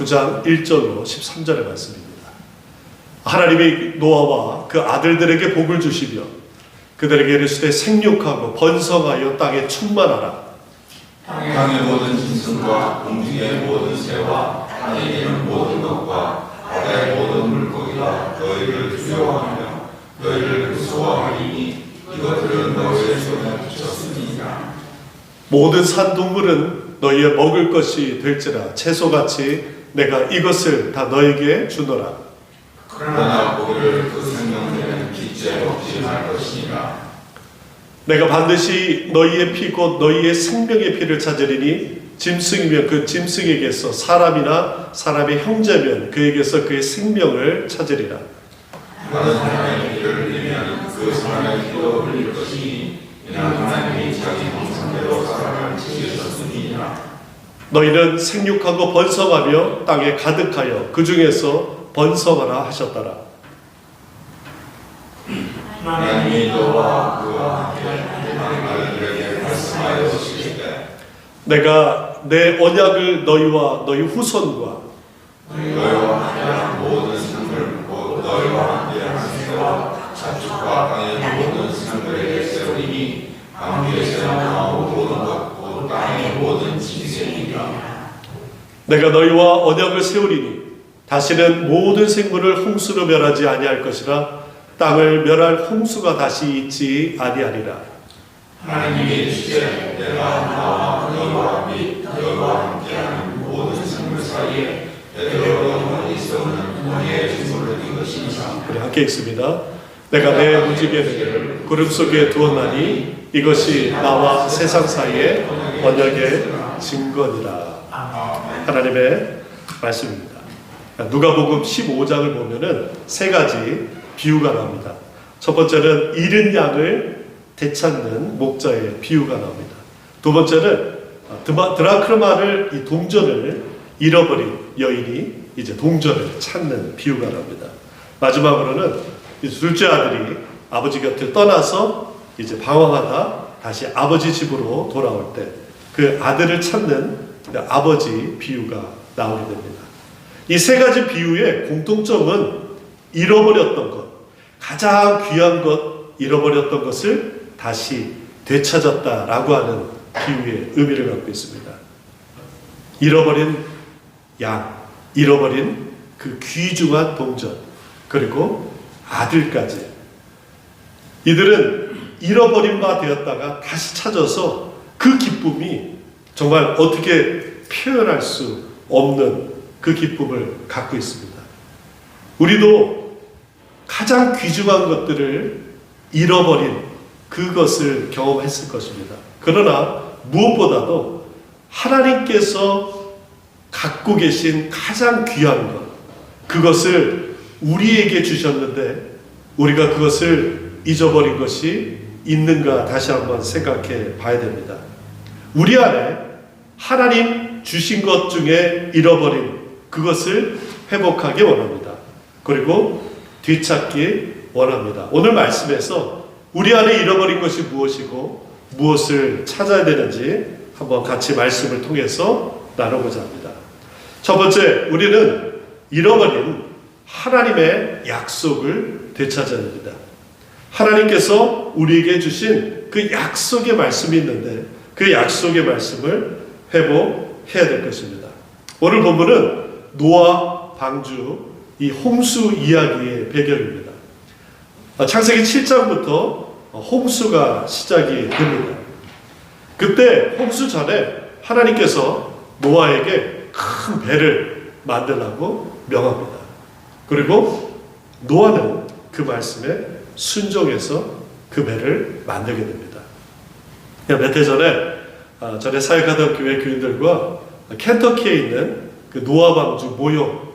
9장 1절로 13절의 말씀입니다. 하나님이 노아와 그 아들들에게 복을 주시며 그들에게 이르시되 생육하고 번성하여 땅에 충만하라. 땅의 모든 짐승과 공중의 모든 새와 땅에 있는 모든 것과 바다의 모든 물고기가 너희를 두려워하며 너희를 무서워하리니 이것들은 너희의 손에 붙였으니라. 모든 산동물은 너희의 먹을 것이 될지라 채소같이 내가 이것을 다 너희에게 주노라. 그러나 고기를 그 생명에는 기째 먹지 말 것이니라. 내가 반드시 너희의 피 곧 너희의 생명의 피를 찾으리니 짐승이면 그 짐승에게서 사람이나 사람의 형제면 그에게서 그의 생명을 찾으리라. 다른 사람의 피를 흘리면 그 사람의 피도 흘릴 것이니 이는 하나님이 자기 형상대로 사람을 지으셨으니라. 너희는 생육하고 번성하며 땅에 가득하여 그 중에서 번성하라 하셨더라. 하나님이 너와 그와 함께 아들들에게 말씀하여 주시되 내가 내 언약을 너희와 너희 후손과 너희와 함께한 모든 생물 곧 너희와 함께한 새와 자축과 땅의 모든 생물에게 세우리니 강 위에서 나온 모든 것 곧 땅의 모든 짐승이니라. 내가 너희와 언약을 세우리니 다시는 모든 생물을 홍수로 멸하지 아니할 것이라. 땅을 멸할 홍수가 다시 있지 아니하리라. 하나님이 이르시되 내가 나와 너희와 및 너희와 함께하는 모든 생물 사이에 대대로 영원히 세우는 너희의 증거를 이것이니라. 우리 함께 읽습니다. 내가 내 무지개를 구름 속에 두었나니 이것이 나와 세상 사이의 언약의 증거니라. 하나님의 말씀입니다. 누가복음 15장을 보면은 세 가지 비유가 나옵니다. 첫 번째는 잃은 양을 되찾는 목자의 비유가 나옵니다. 두 번째는 드라크마를 이 동전을 잃어버린 여인이 이제 동전을 찾는 비유가 나옵니다. 마지막으로는 둘째 아들이 아버지 곁을 떠나서 이제 방황하다 다시 아버지 집으로 돌아올 때 그 아들을 찾는 아버지 비유가 나오게 됩니다. 이 세 가지 비유의 공통점은 잃어버렸던 것, 가장 귀한 것, 잃어버렸던 것을 다시 되찾았다라고 하는 비유의 의미를 갖고 있습니다. 잃어버린 양, 잃어버린 그 귀중한 동전, 그리고 아들까지. 이들은 잃어버린 바 되었다가 다시 찾아서 그 기쁨이 정말 어떻게 표현할 수 없는 그 기쁨을 갖고 있습니다. 우리도 가장 귀중한 것들을 잃어버린 그것을 경험했을 것입니다. 그러나 무엇보다도 하나님께서 갖고 계신 가장 귀한 것, 그것을 우리에게 주셨는데 우리가 그것을 잊어버린 것이 있는가 다시 한번 생각해 봐야 됩니다. 우리 안에 하나님 주신 것 중에 잃어버린 그것을 회복하기 원합니다. 그리고 되찾기 원합니다. 오늘 말씀에서 우리 안에 잃어버린 것이 무엇이고 무엇을 찾아야 되는지 한번 같이 말씀을 통해서 나누고자 합니다. 첫 번째, 우리는 잃어버린 하나님의 약속을 되찾아야 됩니다. 하나님께서 우리에게 주신 그 약속의 말씀이 있는데 그 약속의 말씀을 회복해야 될 것입니다. 오늘 본문은 노아 방주 이 홍수 이야기의 배경입니다. 창세기 7장부터 홍수가 시작이 됩니다. 그때 홍수 전에 하나님께서 노아에게 큰 배를 만들라고 명합니다. 그리고 노아는 그 말씀에 순종해서 그 배를 만들게 됩니다. 몇 해 전에 사역하던 교회 교인들과 켄터키에 있는 그 노아 방주 모형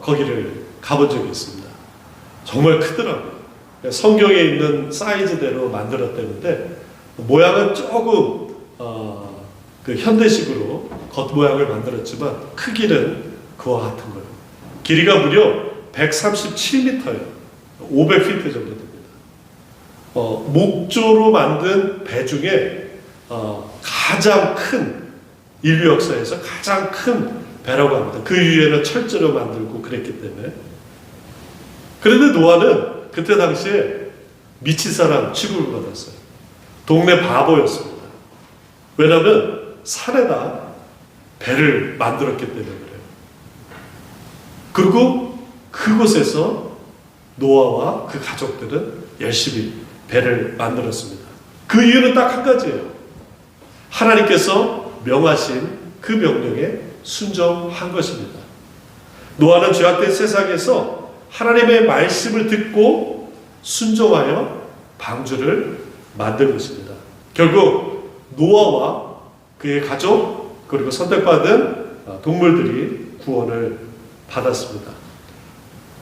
거기를 가본 적이 있습니다. 정말 크더라고요. 성경에 있는 사이즈대로 만들었다는데 모양은 조금 그 현대식으로 겉모양을 만들었지만 크기는 그와 같은 거예요. 길이가 무려 137m예요. 500피트 정도 됩니다. 목조로 만든 배 중에 가장 큰 인류 역사에서 가장 큰 배라고 합니다. 그 위에는 철제로 만들고 그랬기 때문에. 그런데 노아는 그때 당시에 미친 사람 취급을 받았어요. 동네 바보였습니다. 왜냐하면 산에다 배를 만들었기 때문에 그래요. 그리고 그곳에서 노아와 그 가족들은 열심히 배를 만들었습니다. 그 이유는 딱 한 가지예요. 하나님께서 명하신 그 명령에 순종한 것입니다. 노아는 죄악된 세상에서 하나님의 말씀을 듣고 순종하여 방주를 만든 것입니다. 결국 노아와 그의 가족 그리고 선택받은 동물들이 구원을 받았습니다.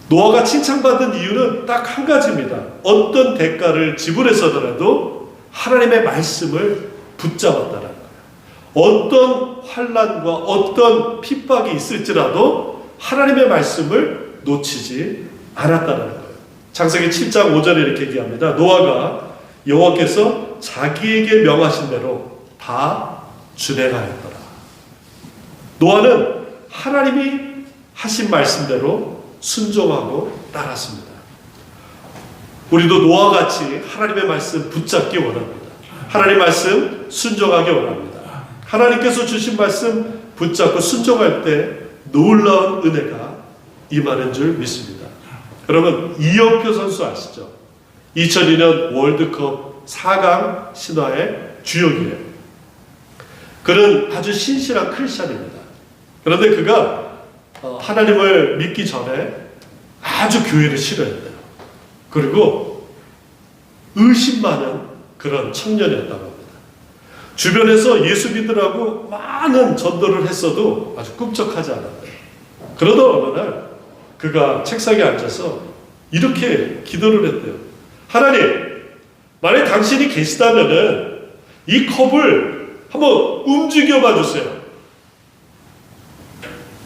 노아가 칭찬받은 이유는 딱 한 가지입니다. 어떤 대가를 지불해서더라도 하나님의 말씀을 붙잡았다는 거예요. 어떤 환난과 어떤 핍박이 있을지라도 하나님의 말씀을 놓치지 않았다는 거예요. 창세기 7장 5절에 이렇게 얘기합니다. 노아가 여호와께서 자기에게 명하신 대로 다 준행하였더라. 노아는 하나님이 하신 말씀대로 순종하고 따랐습니다. 우리도 노아와 같이 하나님의 말씀 붙잡기 원합니다. 하나님의 말씀 순종하기 원합니다. 하나님께서 주신 말씀 붙잡고 순종할 때 놀라운 은혜가 임하는 줄 믿습니다. 여러분 이영표 선수 아시죠? 2002년 월드컵 4강 신화의 주역이에요. 그는 아주 신실한 크리스찬입니다. 그런데 그가 하나님을 믿기 전에 아주 교회를 싫어했대요. 그리고 의심 많은 그런 청년이었다고 합니다. 주변에서 예수 믿으라고 많은 전도를 했어도 아주 꿈쩍하지 않았대요. 그러다 어느 날 그가 책상에 앉아서 이렇게 기도를 했대요. 하나님, 만약 당신이 계시다면은 이 컵을 한번 움직여 봐 주세요.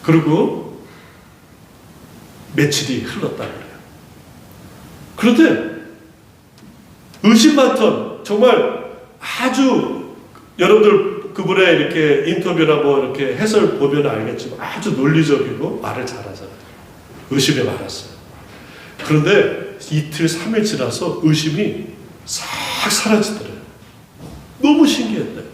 그리고 며칠이 흘렀다고 해요. 그런데 의심 많던 정말 아주 여러분들 그분의 이렇게 인터뷰나 뭐 이렇게 해설 보면 알겠지만 아주 논리적이고 말을 잘하잖아요. 의심이 많았어요. 그런데 이틀 3일 지나서 의심이 싹 사라지더래요. 너무 신기했대요.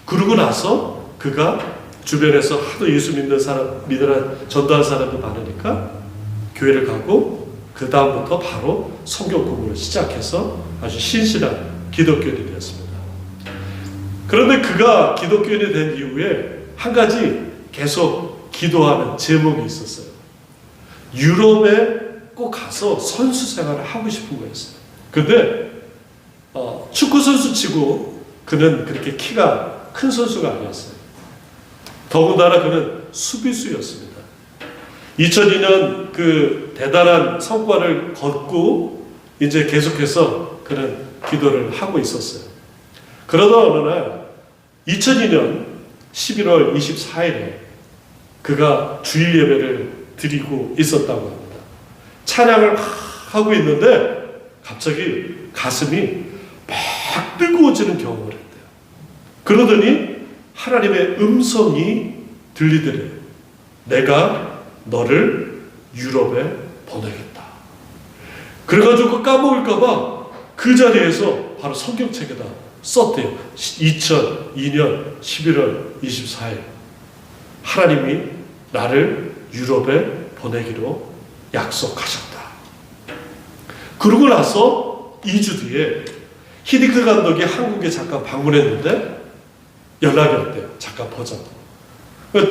그러고 나서 그가 주변에서 하도 예수 믿는 사람, 믿으라 전도한 사람이 많으니까 교회를 가고 그 다음부터 바로 성경 공부를 시작해서 아주 신실한 기독교인이 되었습니다. 그런데 그가 기독교인이 된 이후에 한 가지 계속 기도하는 제목이 있었어요. 유럽에 꼭 가서 선수 생활을 하고 싶은 거였어요. 근데 축구 선수 치고 그는 그렇게 키가 큰 선수가 아니었어요. 더군다나 그는 수비수였습니다. 2002년 그 대단한 성과를 거두고 이제 계속해서 그는 기도를 하고 있었어요. 그러다 어느 날 2002년 11월 24일에 그가 주일 예배를 드리고 있었다고 합니다. 찬양을 하고 있는데 갑자기 가슴이 막 뜨거워지는 경험을 했대요. 그러더니 하나님의 음성이 들리더래요. 내가 너를 유럽에 보내겠다. 그래가지고 까먹을까봐 그 자리에서 바로 성경책에다 썼대요. 2002년 11월 24일 하나님이 나를 유럽에 보내기로 약속하셨다. 그러고 나서 2주 뒤에 히디크 감독이 한국에 잠깐 방문했는데 연락이 왔대요. 잠깐 보자.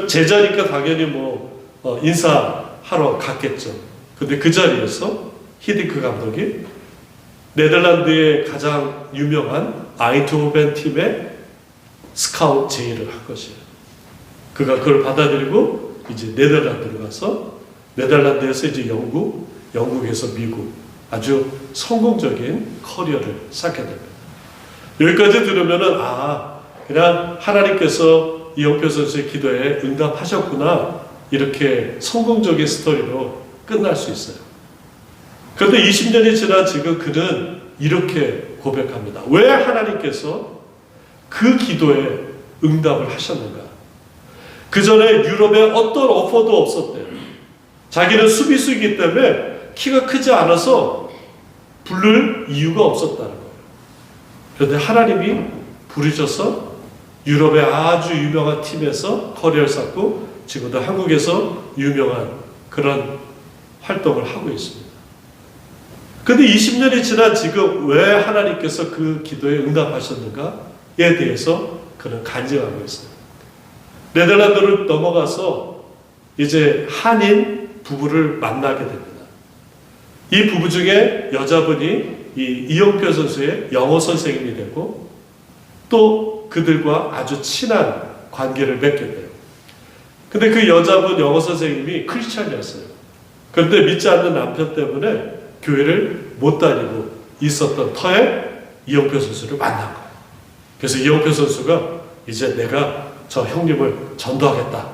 제자니까 당연히 인사하러 갔겠죠. 근데 그 자리에서 히디크 감독이 네덜란드의 가장 유명한 아이트호벤 팀의 스카우트 제의를 한 것이에요. 그가 그걸 받아들이고 이제 네덜란드로 가서 네덜란드에서 이제 영국에서 미국 아주 성공적인 커리어를 쌓게 됩니다. 여기까지 들으면은 그냥 하나님께서 이영표 선수의 기도에 응답하셨구나 이렇게 성공적인 스토리로 끝날 수 있어요. 그런데 20년이 지난 지금 그는 이렇게 고백합니다. 왜 하나님께서 그 기도에 응답을 하셨는가? 그 전에 유럽에 어떤 오퍼도 없었대요. 자기는 수비수이기 때문에 키가 크지 않아서 부를 이유가 없었다는 거예요. 그런데 하나님이 부르셔서 유럽의 아주 유명한 팀에서 커리어를 쌓고 지금도 한국에서 유명한 그런 활동을 하고 있습니다. 근데 20년이 지난 지금 왜 하나님께서 그 기도에 응답하셨는가에 대해서 그는 간증하고 있어요. 네덜란드를 넘어가서 이제 한인 부부를 만나게 됩니다. 이 부부 중에 여자분이 이영표 선수의 영어 선생님이 되고 또 그들과 아주 친한 관계를 맺게 돼요. 근데 그 여자분 영어 선생님이 크리스찬이었어요. 그런데 믿지 않는 남편 때문에 교회를 못 다니고 있었던 터에 이영표 선수를 만난 거예요. 그래서 이영표 선수가 이제 내가 저 형님을 전도하겠다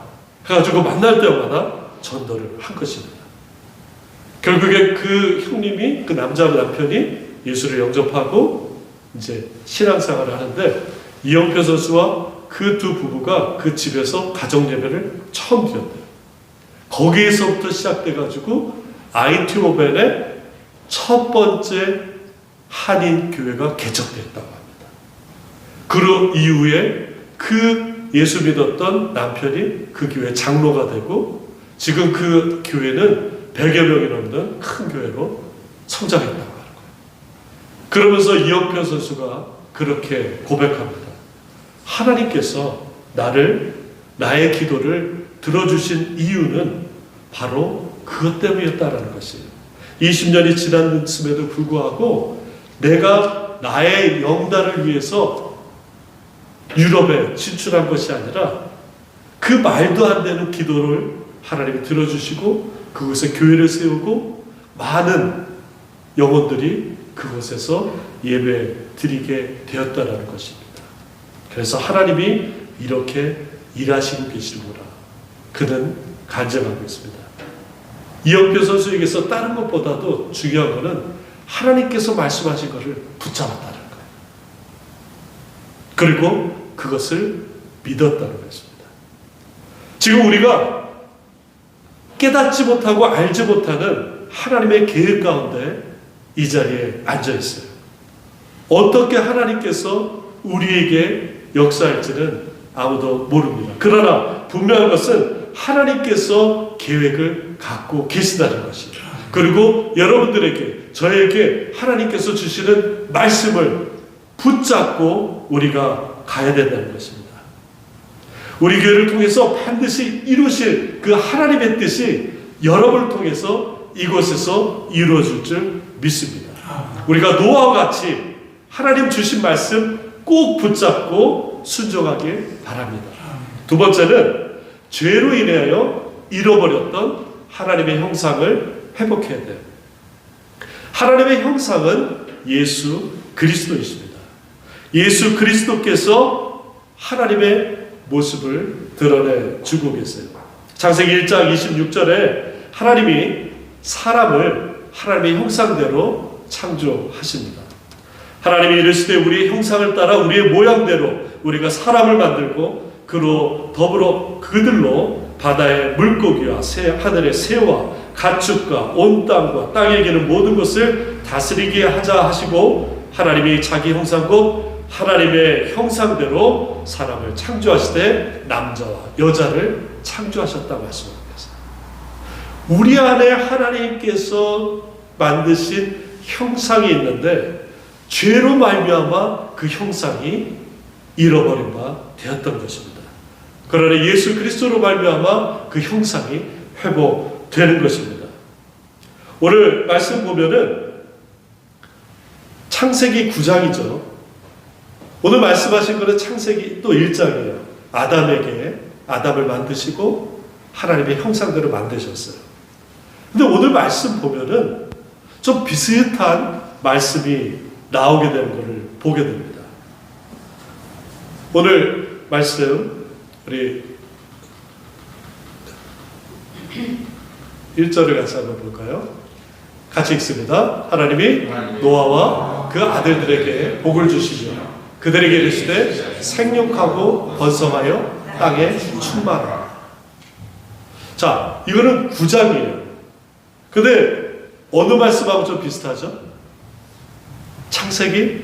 해가지고 만날 때마다 전도를 한 것입니다. 결국에 그 형님이, 그 남편이 예수를 영접하고 이제 신앙생활을 하는데 이영표 선수와 그 두 부부가 그 집에서 가정 예배를 처음 드렸대요. 거기에서부터 시작돼가지고 아인트호벤의 첫 번째 한인 교회가 개척됐다고 합니다. 그 이후에 그 예수 믿었던 남편이 그 교회 장로가 되고 지금 그 교회는 100여 명이 넘는 큰 교회로 성장했다고 하는 거예요. 그러면서 이영표 선수가 그렇게 고백합니다. 하나님께서 나의 기도를 들어주신 이유는 바로 그것 때문이었다라는 것이에요. 20년이 지났음에도 불구하고 내가 나의 영달을 위해서 유럽에 진출한 것이 아니라 그 말도 안 되는 기도를 하나님이 들어주시고 그곳에 교회를 세우고 많은 영혼들이 그곳에서 예배 드리게 되었다라는 것입니다. 그래서 하나님이 이렇게 일하시고 계시는구나. 그는 간증하고 있습니다. 이영표 선수에게서 다른 것보다도 중요한 것은 하나님께서 말씀하신 것을 붙잡았다는 거예요. 그리고 그것을 믿었다는 것입니다. 지금 우리가 깨닫지 못하고 알지 못하는 하나님의 계획 가운데 이 자리에 앉아 있어요. 어떻게 하나님께서 우리에게 역사할지는 아무도 모릅니다. 그러나 분명한 것은 하나님께서 계획을 갖고 계시다는 것입니다. 그리고 여러분들에게, 저에게 하나님께서 주시는 말씀을 붙잡고 우리가 가야 된다는 것입니다. 우리 교회를 통해서 반드시 이루실 그 하나님의 뜻이 여러분을 통해서 이곳에서 이루어질 줄 믿습니다. 우리가 노아와 같이 하나님 주신 말씀 꼭 붙잡고 순종하길 바랍니다. 두 번째는 죄로 인하여 잃어버렸던 하나님의 형상을 회복해야 돼요. 하나님의 형상은 예수 그리스도이십니다. 예수 그리스도께서 하나님의 모습을 드러내 주고 계세요. 창세기 1장 26절에 하나님이 사람을 하나님의 형상대로 창조하십니다. 하나님이 이르시되 우리의 형상을 따라 우리의 모양대로 우리가 사람을 만들고 그로 더불어 그들로 바다의 물고기와 하늘의 새와 가축과 온 땅과 땅에 기는 모든 것을 다스리게 하자 하시고 하나님이 자기 형상 곧 하나님의 형상대로 사람을 창조하시되 남자와 여자를 창조하셨다고 말씀합니다. 우리 안에 하나님께서 만드신 형상이 있는데 죄로 말미암아 그 형상이 잃어버린 바 되었던 것입니다. 그러나 예수 그리스도로 말미암아 그 형상이 회복되는 것입니다. 오늘 말씀 보면은 창세기 9장이죠. 오늘 말씀하신 것은 창세기 또 1장이에요. 아담을 만드시고 하나님의 형상대로 만드셨어요. 근데 오늘 말씀 보면은 좀 비슷한 말씀이 나오게 되는 것을 보게 됩니다. 오늘 말씀 우리 1절을 같이 한번 볼까요? 같이 읽습니다. 하나님이 노아와 그 아들들에게 복을 주시며 그들에게 이르시되 생육하고 번성하여 땅에 충만하라. 자, 이거는 9장이에요. 근데 어느 말씀하고 좀 비슷하죠? 창세기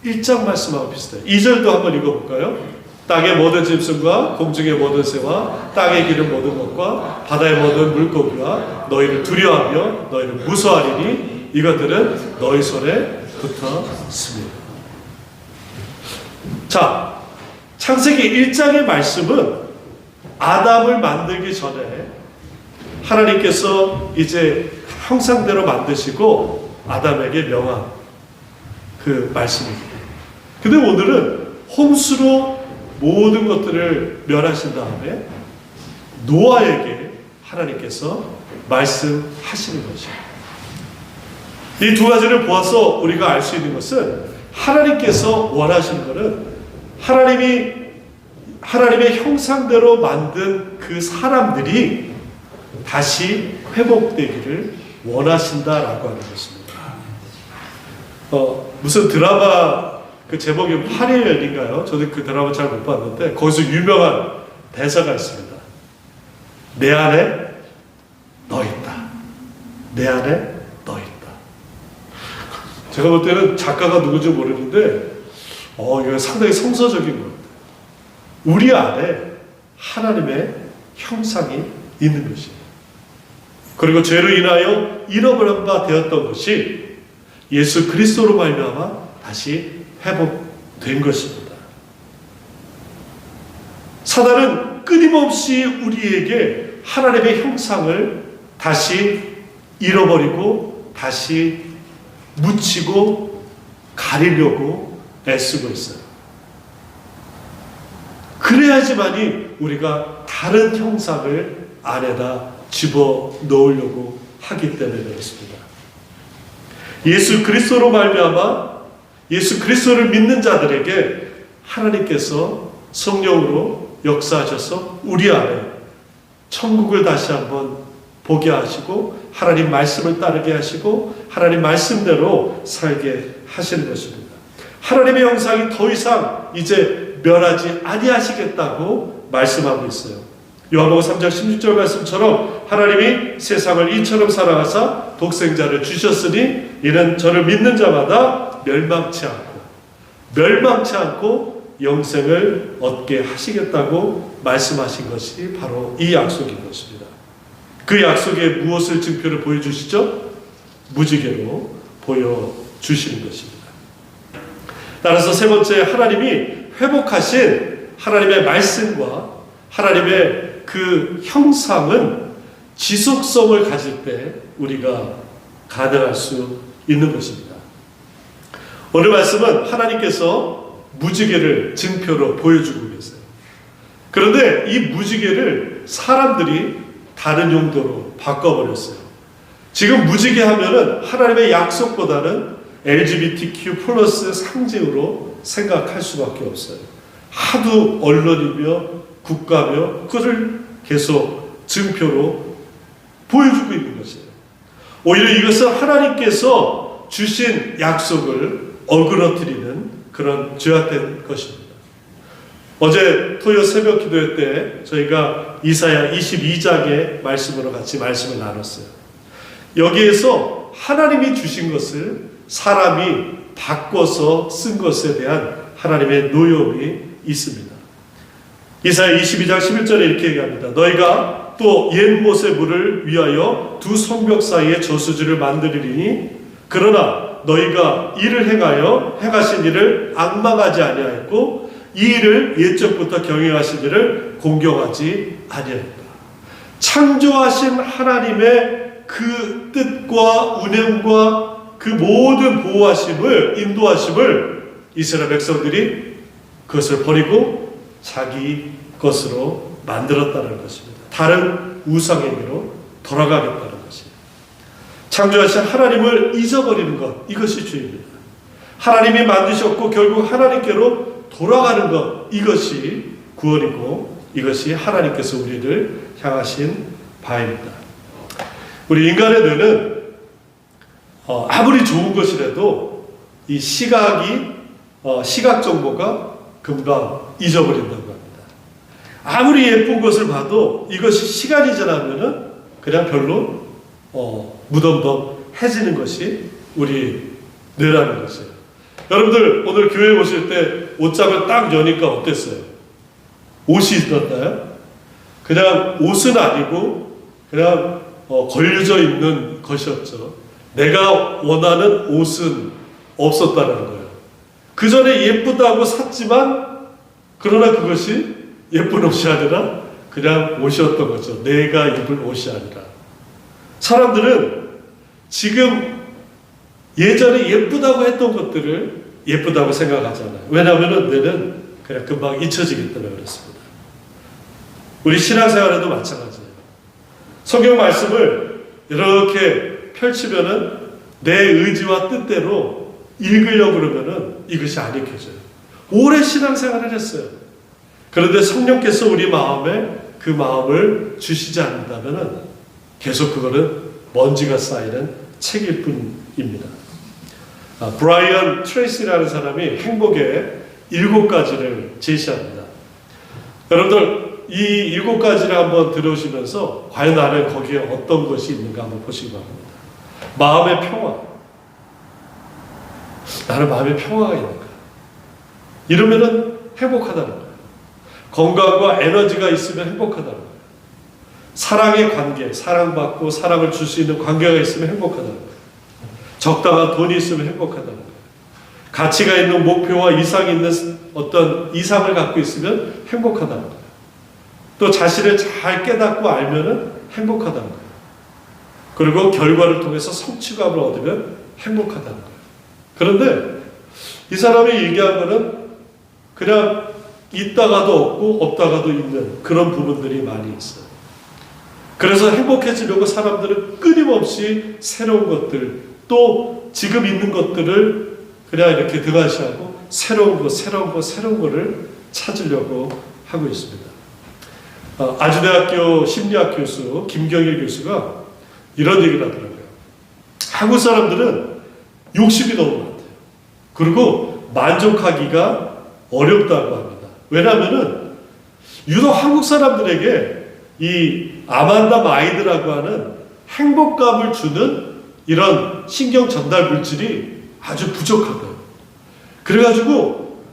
1장 말씀하고 비슷해요. 2절도 한번 읽어볼까요? 땅의 모든 짐승과 공중의 모든 새와 땅에 기는 모든 것과 바다의 모든 물고기와 너희를 두려워하며 너희를 무서워하리니 이것들은 너희 손에 붙었습니다. 자, 창세기 1장의 말씀은 아담을 만들기 전에 하나님께서 이제 형상대로 만드시고 아담에게 명한 그 말씀입니다. 근데 오늘은 홍수로 모든 것들을 멸하신 다음에 노아에게 하나님께서 말씀하시는 것이에요. 이 두 가지를 보아서 우리가 알 수 있는 것은 하나님께서 원하시는 것은 하나님의 형상대로 만든 그 사람들이 다시 회복되기를 원하신다라고 하는 것입니다. 무슨 드라마 그 제목이 8일 열린가요? 저도 그 드라마 잘 못 봤는데 거기서 유명한 대사가 있습니다. 내 안에 너 있다. 내 안에 너 있다. 제가 볼 때는 작가가 누군지 모르는데 이거 상당히 성서적인 것 같아요. 우리 안에 하나님의 형상이 있는 것이에요. 그리고 죄로 인하여 잃어버린 바 되었던 것이 예수 그리스도로 말미암아 다시 회복된 것입니다. 사단은 끊임없이 우리에게 하나님의 형상을 다시 잃어버리고 다시 묻히고 가리려고 애쓰고 있어요. 그래야지만이 우리가 다른 형상을 안에다 집어 넣으려고 하기 때문에 그렇습니다. 예수 그리스도로 말미암아 예수 그리스도를 믿는 자들에게 하나님께서 성령으로 역사하셔서 우리 안에 천국을 다시 한번 보게 하시고 하나님 말씀을 따르게 하시고 하나님 말씀대로 살게 하시는 것입니다. 하나님의 형상이 더 이상 이제 멸하지 아니하시겠다고 말씀하고 있어요. 요한복음 3장 16절 말씀처럼 하나님이 세상을 이처럼 사랑하사 독생자를 주셨으니 이는 저를 믿는 자마다 멸망치 않고 영생을 얻게 하시겠다고 말씀하신 것이 바로 이 약속인 것입니다. 그 약속에 무엇을 증표를 보여주시죠? 무지개로 보여주시는 것입니다. 따라서 세 번째, 하나님이 회복하신 하나님의 말씀과 하나님의 그 형상은 지속성을 가질 때 우리가 가능할 수 있는 것입니다. 오늘 말씀은 하나님께서 무지개를 증표로 보여주고 계세요. 그런데 이 무지개를 사람들이 다른 용도로 바꿔버렸어요. 지금 무지개 하면은 하나님의 약속보다는 LGBTQ 플러스 상징으로 생각할 수밖에 없어요. 하도 언론이며 국가며 그를 계속 증표로 보여주고 있는 것이에요. 오히려 이것은 하나님께서 주신 약속을 어그러뜨리는 그런 죄악된 것입니다. 어제 토요 새벽 기도회 때 저희가 이사야 22장의 말씀으로 같이 말씀을 나눴어요. 여기에서 하나님이 주신 것을 사람이 바꿔서 쓴 것에 대한 하나님의 노여움이 있습니다. 이사야 22장 11절에 이렇게 얘기합니다. 너희가 또 옛못의 물을 위하여 두 성벽 사이에 저수지를 만들리니 그러나 너희가 이를 행하신 일을 앙망하지 아니하였고 이 일을 옛적부터 경영하신 일을 공경하지 아니하였다. 창조하신 하나님의 그 뜻과 운행과 그 모든 보호하심을 인도하심을 이스라엘 백성들이 그것을 버리고 자기 것으로 만들었다는 것입니다. 다른 우상행위로 돌아가겠다는 것입니다. 창조하신 하나님을 잊어버리는 것, 이것이 죄입니다. 하나님이 만드셨고 결국 하나님께로 돌아가는 것, 이것이 구원이고 이것이 하나님께서 우리를 향하신 바입니다. 우리 인간의 뇌는 아무리 좋은 것이라도 이 시각 정보가 금방 잊어버린다고 합니다. 아무리 예쁜 것을 봐도 이것이 시간이 지나면은 그냥 별로 무덤덤해지는 것이 우리 뇌라는 것이에요. 여러분들 오늘 교회 오실 때 옷장을 딱 여니까 어땠어요? 옷이 있었나요? 그냥 옷은 아니고 그냥 걸려져 있는 것이었죠. 내가 원하는 옷은 없었다는 거예요. 그 전에 예쁘다고 샀지만 그러나 그것이 예쁜 옷이 아니라 그냥 옷이었던 거죠. 내가 입을 옷이 아니라. 사람들은 지금 예전에 예쁘다고 했던 것들을 예쁘다고 생각하잖아요. 왜냐하면 뇌는 그냥 금방 잊혀지기 때문에 그렇습니다. 우리 신앙생활에도 마찬가지예요. 성경 말씀을 이렇게 펼치면은 내 의지와 뜻대로 읽으려고 그러면은 이것이 안 읽혀져요. 오래 신앙생활을 했어요. 그런데 성령께서 우리 마음에 그 마음을 주시지 않는다면은 계속 그거는 먼지가 쌓이는 책일 뿐입니다. 브라이언 트레이시라는 사람이 행복의 7가지를 제시합니다. 여러분들 이 7가지를 한번 들으시면서 과연 나는 거기에 어떤 것이 있는가 한번 보시기 바랍니다. 마음의 평화. 나는 마음의 평화가 있는가? 이러면은 행복하다는 거예요. 건강과 에너지가 있으면 행복하다는 거예요. 사랑의 관계, 사랑받고 사랑을 줄 수 있는 관계가 있으면 행복하다는 거예요. 적당한 돈이 있으면 행복하다는 거예요. 가치가 있는 목표와 이상이 있는 어떤 이상을 갖고 있으면 행복하다는 거예요. 또 자신을 잘 깨닫고 알면은 행복하다는 거예요. 그리고 결과를 통해서 성취감을 얻으면 행복하다는 거예요. 그런데 이 사람이 얘기한 거는 그냥 있다가도 없고 없다가도 있는 그런 부분들이 많이 있어요. 그래서 행복해지려고 사람들은 끊임없이 새로운 것들, 또 지금 있는 것들을 그냥 이렇게 등한시하고 새로운 거를 찾으려고 하고 있습니다. 아주대학교 심리학 교수 김경일 교수가 이런 얘기를 하더라고요. 한국 사람들은 욕심이 너무 많대요. 그리고 만족하기가 어렵다고 합니다. 왜냐하면은 유독 한국 사람들에게 이 아만다 마이드라고 하는 행복감을 주는 이런 신경 전달 물질이 아주 부족하고요. 그래가지고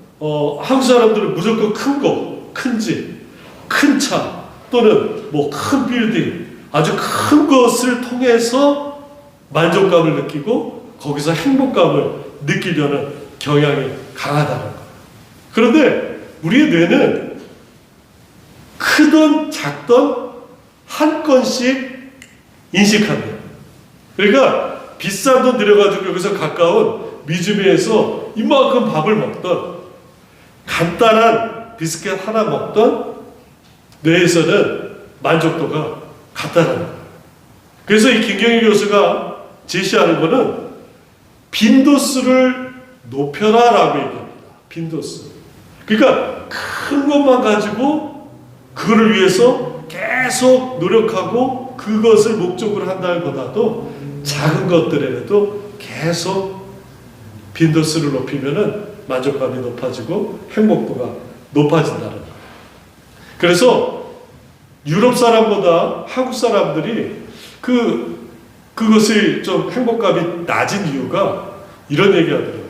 한국 사람들은 무조건 큰 거, 큰 집, 큰 차 또는 뭐 큰 빌딩, 아주 큰 것을 통해서 만족감을 느끼고 거기서 행복감을 느끼려는 경향이 강하다는 거예요. 그런데 우리의 뇌는 크든 작든 한 건씩 인식한대요. 그러니까 비싼 돈 들여가지고 여기서 가까운 미주미에서 이만큼 밥을 먹던 간단한 비스켓 하나 먹던 뇌에서는 만족도가 같다는 거예요. 그래서 이 김경일 교수가 제시하는 거는 빈도수를 높여라라고 얘기합니다. 빈도수. 그러니까 큰 것만 가지고 그거를 위해서 계속 노력하고 그것을 목적으로 한다는 것보다도 작은 것들에도 계속 빈도수를 높이면은 만족감이 높아지고 행복도가 높아진다는 거예요. 그래서 유럽 사람보다 한국 사람들이 그것을 좀 행복감이 낮은 이유가 이런 얘기 하더라고요.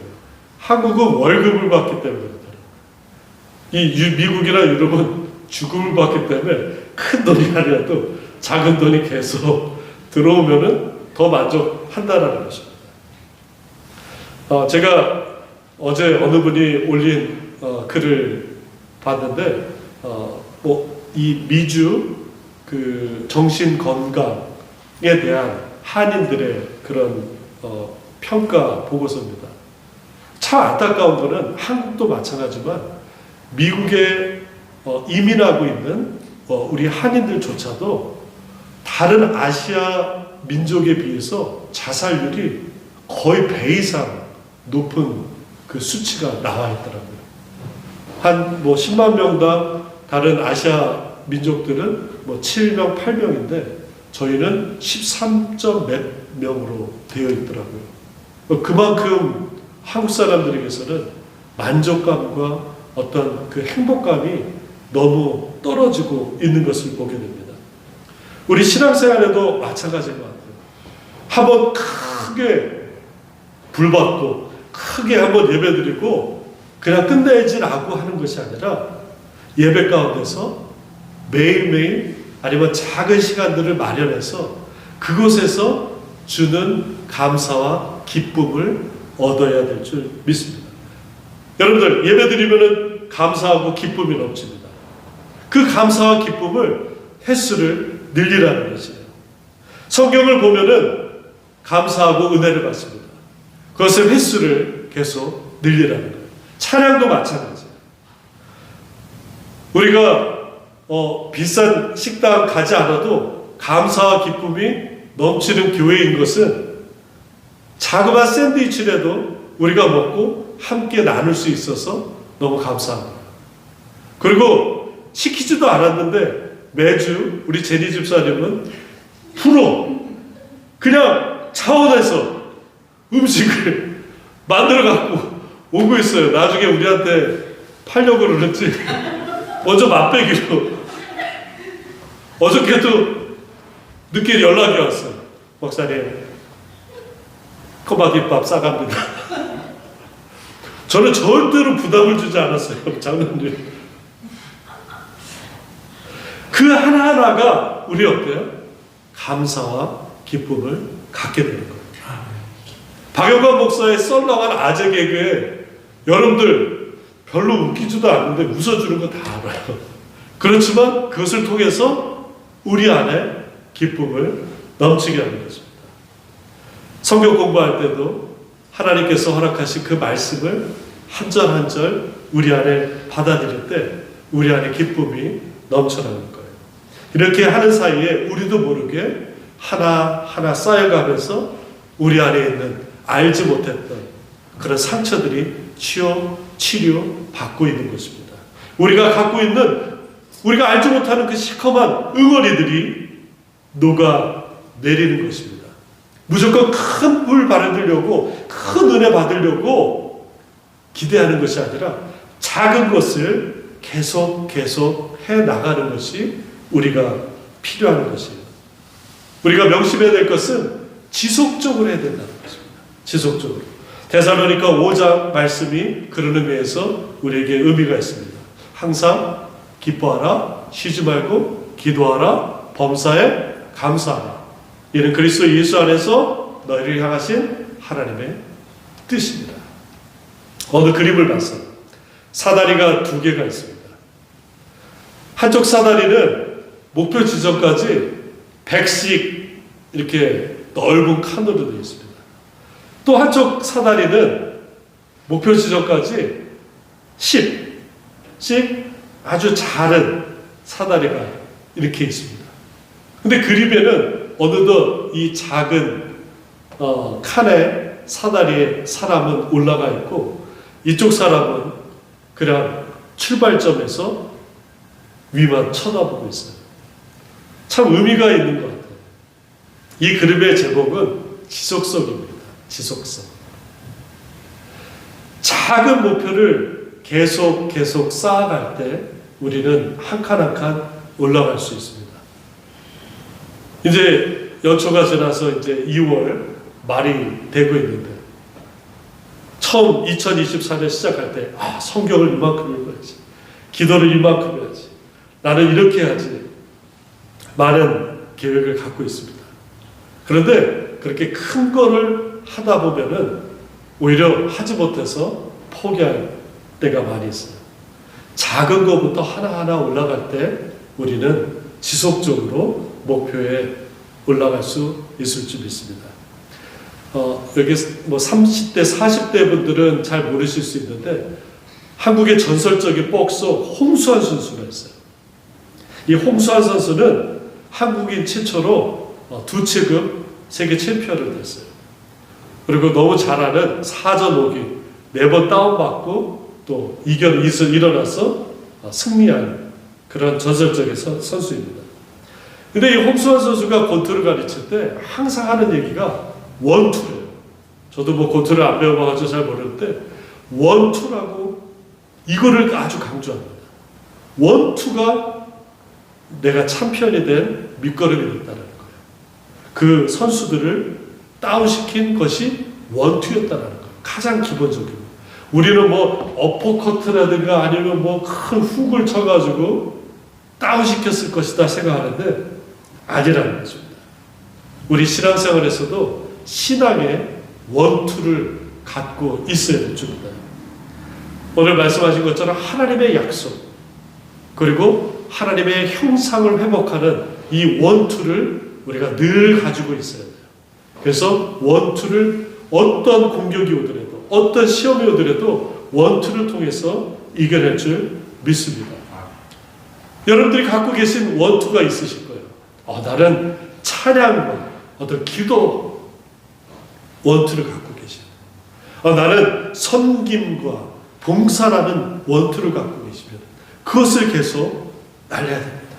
한국은 월급을 받기 때문에 그렇더라고요. 이 미국이나 유럽은 주급을 받기 때문에 큰 돈이 아니라도 작은 돈이 계속 들어오면은 더 만족한다라는 것입니다. 제가 어제 어느 분이 올린 글을 봤는데 이 미주 그 정신 건강에 대한 한인들의 그런 평가 보고서입니다. 참 안타까운 거는 한국도 마찬가지지만 미국에 이민하고 있는 우리 한인들조차도 다른 아시아 민족에 비해서 자살률이 거의 배 이상 높은 그 수치가 나와 있더라고요. 한 10만 명당 다른 아시아 민족들은 7명, 8명인데 저희는 13점 몇 명으로 되어 있더라고요. 그만큼 한국 사람들에게서는 만족감과 어떤 그 행복감이 너무 계속 떨어지고 있는 것을 보게 됩니다. 우리 신앙생활에도 마찬가지인 것 같아요. 한번 크게 불받고 크게 한번 예배드리고 그냥 끝내지라고 하는 것이 아니라 예배 가운데서 매일매일 아니면 작은 시간들을 마련해서 그곳에서 주는 감사와 기쁨을 얻어야 될 줄 믿습니다. 여러분들 예배드리면은 감사하고 기쁨이 넘칩니다. 그 감사와 기쁨을 횟수를 늘리라는 것이에요. 성경을 보면은 감사하고 은혜를 받습니다. 그것을 횟수를 계속 늘리라는 거예요. 찬양도 마찬가지예요. 우리가 비싼 식당 가지 않아도 감사와 기쁨이 넘치는 교회인 것은 자그마한 샌드위치라도 우리가 먹고 함께 나눌 수 있어서 너무 감사합니다. 그리고 시키지도 않았는데 매주 우리 제니 집사님은 프로 그냥 차원에서 음식을 만들어 갖고 오고 있어요. 나중에 우리한테 팔려고 그러는지 먼저 맛배기로. 어저께도 늦게 연락이 왔어요. 목사님 코바김밥 싸갑니다. 저는 절대로 부담을 주지 않았어요. 장로님. 그 하나하나가 우리 어때요? 감사와 기쁨을 갖게 되는 거예요. 박영관 목사의 썰렁한 아재 개그에 여러분들 별로 웃기지도 않는데 웃어주는 거 다 알아요. 그렇지만 그것을 통해서 우리 안에 기쁨을 넘치게 하는 것입니다. 성경 공부할 때도 하나님께서 허락하신 그 말씀을 한 절 한 절 우리 안에 받아들일 때 우리 안에 기쁨이 넘쳐나는 거예요. 이렇게 하는 사이에 우리도 모르게 하나하나 쌓여가면서 우리 안에 있는 알지 못했던 그런 상처들이 치료받고 있는 것입니다. 우리가 갖고 있는 우리가 알지 못하는 그 시커먼 응어리들이 녹아내리는 것입니다. 무조건 큰 물 받으려고 큰 은혜 받으려고 기대하는 것이 아니라 작은 것을 계속 해나가는 것이 우리가 필요한 것이에요. 우리가 명심해야 될 것은 지속적으로 해야 된다는 것입니다. 지속적으로. 데살로니가 5장 말씀이 그런 의미에서 우리에게 의미가 있습니다. 항상 기뻐하라, 쉬지 말고 기도하라, 범사에 감사하라. 이는 그리스도 예수 안에서 너희를 향하신 하나님의 뜻입니다. 어느 그림을 봤어요. 사다리가 두 개가 있습니다. 한쪽 사다리는 목표 지점까지 100씩 이렇게 넓은 칸으로 되어 있습니다. 또 한쪽 사다리는 목표 지점까지 10씩 아주 작은 사다리가 이렇게 있습니다. 근데 그림에는 어느덧 이 작은 칸에 사다리에 사람은 올라가 있고 이쪽 사람은 그냥 출발점에서 위만 쳐다보고 있어요. 참 의미가 있는 것 같아요. 이 그림의 제목은 지속성입니다. 지속성. 작은 목표를 계속 쌓아갈 때 우리는 한 칸 한 칸 올라갈 수 있습니다. 이제 연초가 지나서 이제 2월 말이 되고 있는데 처음 2024년 시작할 때 성경을 이만큼 읽어야지, 기도를 이만큼 해야지, 나는 이렇게 해야지 많은 계획을 갖고 있습니다. 그런데 그렇게 큰 거를 하다 보면은 오히려 하지 못해서 포기할 때가 많이 있어요. 작은 것부터 하나하나 올라갈 때 우리는 지속적으로 목표에 올라갈 수 있을 줄 믿습니다. 여기 뭐 30대, 40대 분들은 잘 모르실 수 있는데 한국의 전설적인 복서 홍수환 선수가 있어요. 이 홍수환 선수는 한국인 최초로 2체급 세계 챔피언을 됐어요. 그리고 너무 잘하는 4전 5기 4번 다운받고 또 일어나서 승리한 그런 전설적인 선수입니다. 근데 이 홍수환 선수가 권투를 가르칠 때 항상 하는 얘기가 원투래요. 저도 뭐 권투를 안 배워봐가지고 잘 모르는데 원투라고 이거를 아주 강조합니다. 원투가 내가 챔피언이 된 밑거름이 됐다는 거예요. 그 선수들을 다운시킨 것이 원투였다는 거예요. 가장 기본적인. 우리는 뭐 어퍼커트라든가 아니면 뭐 큰 훅을 쳐가지고 다운시켰을 것이다 생각하는데 아니라는 것입니다. 우리 신앙생활에서도 신앙의 원투를 갖고 있어야 될 줄입니다. 오늘 말씀하신 것처럼 하나님의 약속 그리고 하나님의 형상을 회복하는 이 원투를 우리가 늘 가지고 있어야 돼요. 그래서 원투를 어떤 공격이 오더라도 어떤 시험이 오더라도 원투를 통해서 이겨낼 줄 믿습니다. 여러분들이 갖고 계신 원투가 있으실 거예요. 나는 찬양과 어떤 기도 원투를 갖고 계셔요. 나는 섬김과 봉사라는 원투를 갖고 계시면 그것을 계속 날려야 됩니다.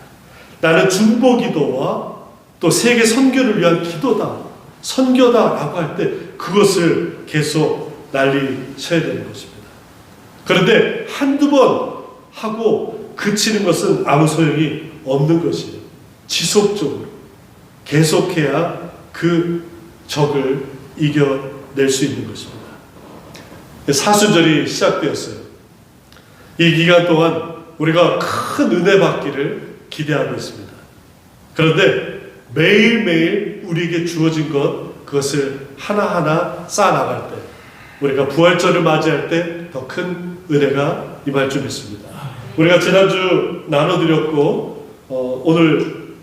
나는 중보기도와 또 세계 선교를 위한 기도다, 선교다라고 할 때 그것을 계속 날리셔야 되는 것입니다. 그런데 한두 번 하고 그치는 것은 아무 소용이 없는 것이에요. 지속적으로 계속해야 그 적을 이겨낼 수 있는 것입니다. 사순절이 시작되었어요. 이 기간 동안 우리가 큰 은혜 받기를 기대하고 있습니다. 그런데 매일매일 우리에게 주어진 그것을 하나하나 쌓아나갈 때 우리가 부활절을 맞이할 때 더 큰 은혜가 임할 줄 믿습니다. 우리가 지난주 나눠드렸고 오늘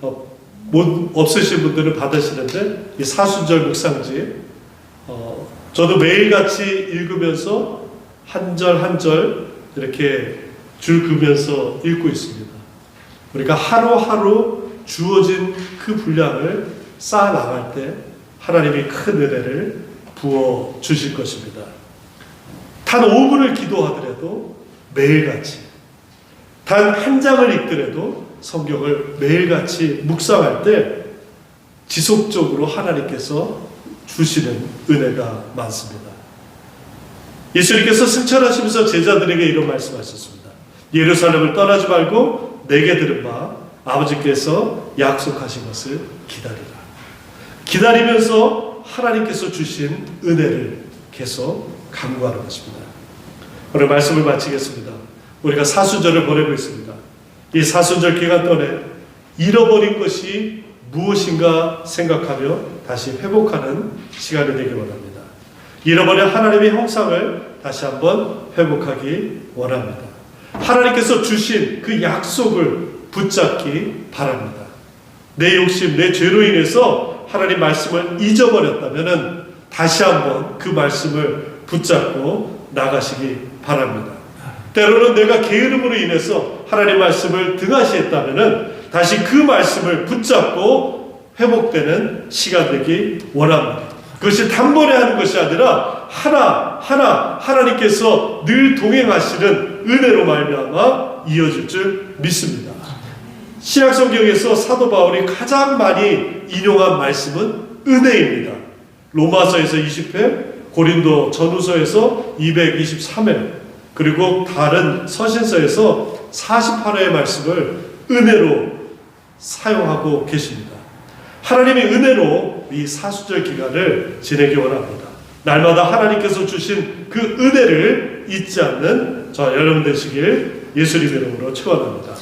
없으신 분들은 받으시는데 이 사순절 묵상지 저도 매일같이 읽으면서 한 절 한 절 이렇게 줄 그면서 읽고 있습니다. 우리가 하루하루 주어진 그 분량을 쌓아나갈 때 하나님이 큰 은혜를 부어 주실 것입니다. 단 5분을 기도하더라도 매일같이, 단 한 장을 읽더라도 성경을 매일같이 묵상할 때 지속적으로 하나님께서 주시는 은혜가 많습니다. 예수님께서 승천하시면서 제자들에게 이런 말씀하셨습니다. 예루살렘을 떠나지 말고 내게 들은 바 아버지께서 약속하신 것을 기다리라. 기다리면서 하나님께서 주신 은혜를 계속 간구하는 것입니다. 오늘 말씀을 마치겠습니다. 우리가 사순절을 보내고 있습니다. 이 사순절 기간 동안에 잃어버린 것이 무엇인가 생각하며 다시 회복하는 시간이 되기 원합니다. 잃어버린 하나님의 형상을 다시 한번 회복하기 원합니다. 하나님께서 주신 그 약속을 붙잡기 바랍니다. 내 욕심, 내 죄로 인해서 하나님 말씀을 잊어버렸다면 다시 한번 그 말씀을 붙잡고 나가시기 바랍니다. 때로는 내가 게으름으로 인해서 하나님 말씀을 등하시했다면 다시 그 말씀을 붙잡고 회복되는 시간 되기 원합니다. 그것이 단번에 하는 것이 아니라 하나하나 하나님께서 늘 동행하시는 은혜로 말미암아 이어질 줄 믿습니다. 신약성경에서 사도 바울이 가장 많이 인용한 말씀은 은혜입니다. 로마서에서 20회, 고린도 전후서에서 223회, 그리고 다른 서신서에서 48회의 말씀을 은혜로 사용하고 계십니다. 하나님의 은혜로 이 사순절 기간을 지내기 원합니다. 날마다 하나님께서 주신 그 은혜를 잊지 않는 저 여러분 되시길 예수님 이름으로 축원합니다.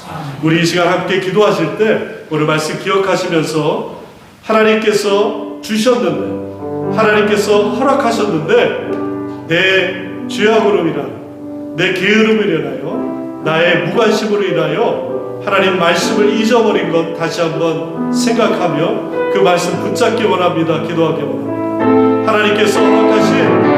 우리 이 시간 함께 기도하실 때 오늘 말씀 기억하시면서 하나님께서 주셨는데, 하나님께서 허락하셨는데 내 죄악으로 인하여, 내 게으름으로 인하여, 나의 무관심으로 인하여 하나님 말씀을 잊어버린 것 다시 한번 생각하며 그 말씀 붙잡기 원합니다. 기도하기 원합니다. 하나님께서 허락하신